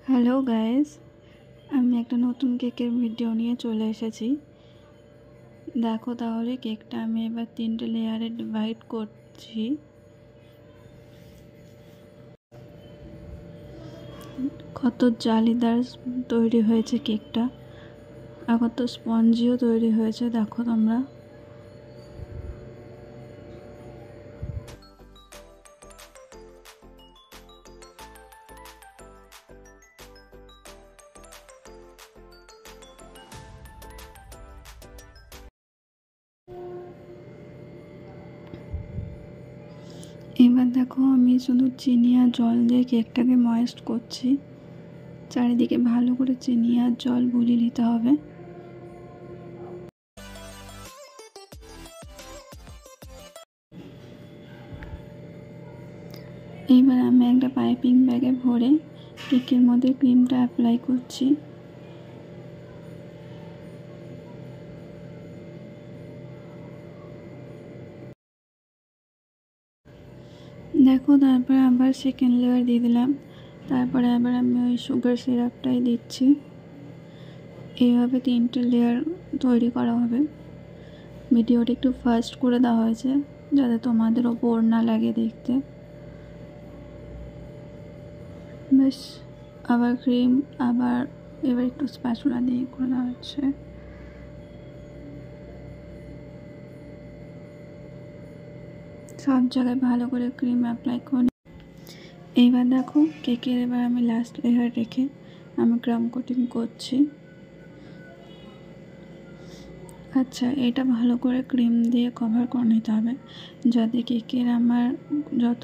Hello guys, আমি একটা নতুন কেকের ভিডিও নিয়ে চলে এসেছি। দেখো তাহলে কেকটা আমি এবার 3টে লেয়ারে ডিভাইড করছি। কত জালিদার তৈরি হয়েছে কেকটা, আর কত স্পঞ্জিও তৈরি হয়েছে দেখো তোমরা। এবার দেখো আমি শুধু চিনি আর জল দিয়ে কেকটাকে ময়েস্ট করছি। চারিদিকে ভালো করে চিনি আর জল বুলিয়ে নিতে হবে। এইবার আমি একটা পাইপিং ব্যাগে ভরে কেকের মধ্যে ক্রিমটা অ্যাপ্লাই করছি। দেখো তারপরে আবার সেকেন্ড লেয়ার দিয়ে দিলাম। তারপরে আবার আমি ওই সুগার সিরাপটাই দিচ্ছি। এইভাবে 3টে লেয়ার তৈরি করা হবে। ভিডিওটা একটু ফাস্ট করে দেওয়া হয়েছে যাতে তোমাদেরও বোর না লাগে দেখতে। বেশ, আবার ক্রিম আবার এবার একটু স্প্যাচুলা দিয়ে করে দেওয়া হচ্ছে। সব জায়গায় ভালো করে ক্রিম অ্যাপ্লাই করে এইবার দেখো কেকের এবার আমি লাস্ট লেয়ার রেখে আমি ক্রাম কোটিং করছি। আচ্ছা, এটা ভালো করে ক্রিম দিয়ে কভার করে নিতে হবে যাতে কেকের আমার যত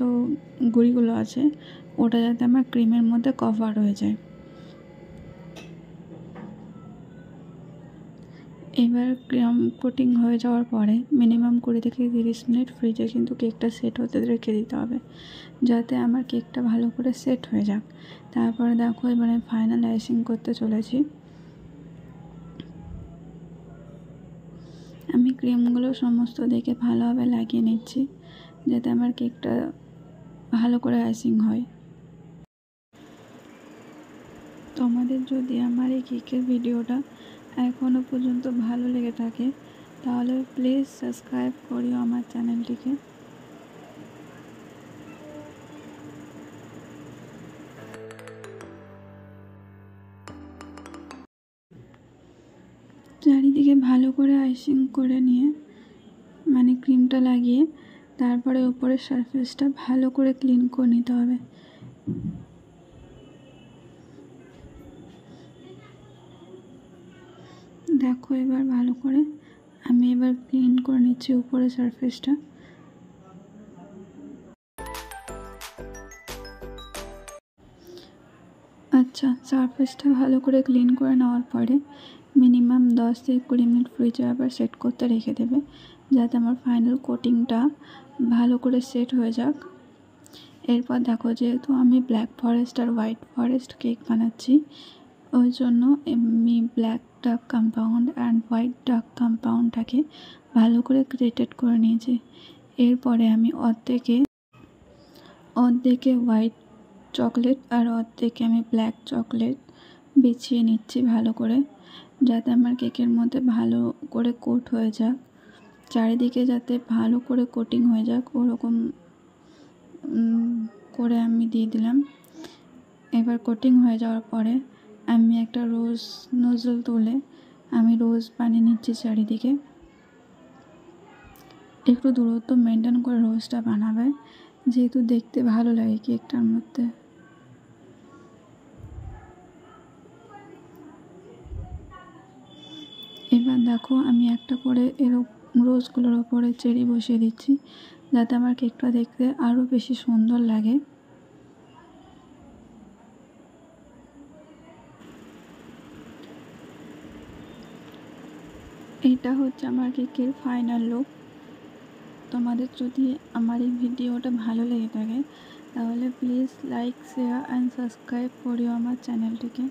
গুঁড়িগুলো আছে ওটা যাতে আমার ক্রিমের মধ্যে কভার হয়ে যায়। এবার ক্রাম কোটিং হয়ে যাওয়ার পরে মিনিমাম 20 থেকে 30 মিনিট ফ্রিজে কিন্তু কেকটা সেট হতে রেখে দিতে হবে যাতে আমার কেকটা ভালো করে সেট হয়ে যাক। তারপরে দেখো এবারে ফাইনাল আইসিং করতে চলেছি। আমি ক্রিমগুলো সমস্ত দেখে ভালোভাবে লাগিয়ে নিচ্ছি যাতে আমার কেকটা ভালো করে আইসিং হয়। তোমাদের যদি আমার এই কেকের ভিডিওটা এখনও পর্যন্ত ভালো লেগে থাকে তাহলে প্লিজ সাবস্ক্রাইব করিও আমার চ্যানেলটিকে। চারিদিকে ভালো করে আইসিং করে নিয়ে মানে ক্রিমটা লাগিয়ে তারপরে উপরের সারফেসটা ভালো করে ক্লিন করে নিতে হবে। দেখো এবার ভালো করে আমি এবার ক্লিন করে নিচ্ছি উপরের সারফেসটা। আচ্ছা, সারফেসটা ভালো করে ক্লিন করে নেওয়ার পরে মিনিমাম 10 থেকে 20 মিনিট ফ্রিজে আবার সেট করতে রেখে দেবে যাতে আমার ফাইনাল কোটিংটা ভালো করে সেট হয়ে যাক। এরপর দেখো যেহেতু আমি ব্ল্যাক ফরেস্ট আর হোয়াইট ফরেস্ট কেক বানাচ্ছি ওই জন্য আমি black dark compound and white dark কম্পাউন্ডটাকে ভালো করে গ্রেটেড করে নিয়েছি। এরপরে আমি অর্ধেকে হোয়াইট চকলেট আর অর্ধেকে আমি ব্ল্যাক চকলেট বিছিয়ে নিচ্ছি ভালো করে যাতে আমার কেকের মধ্যে ভালো করে কোট হয়ে যাক, চারিদিকে যাতে ভালো করে কোটিং হয়ে যাক ওরকম করে আমি দিয়ে দিলাম। এবার কোটিং হয়ে যাওয়ার পরে আমি একটা রোজ নজল তুলে আমি রোজ বানিয়ে নিচ্ছি চারিদিকে। একটু দূরত্ব মেনটেন করে রোজটা বানাবে যেহেতু দেখতে ভালো লাগে কেকটার মধ্যে। এবার দেখো আমি একটা করে রোজগুলোর ওপরে চেরি বসিয়ে দিচ্ছি যাতে আমার কেকটা দেখতে আরও বেশি সুন্দর লাগে। এটা হচ্ছে আমার কেকের ফাইনাল লুক। তোমাদের যদি আমার এই ভিডিওটা ভালো লেগে থাকে তাহলে please like share and subscribe করিও আমার চ্যানেলটিকে।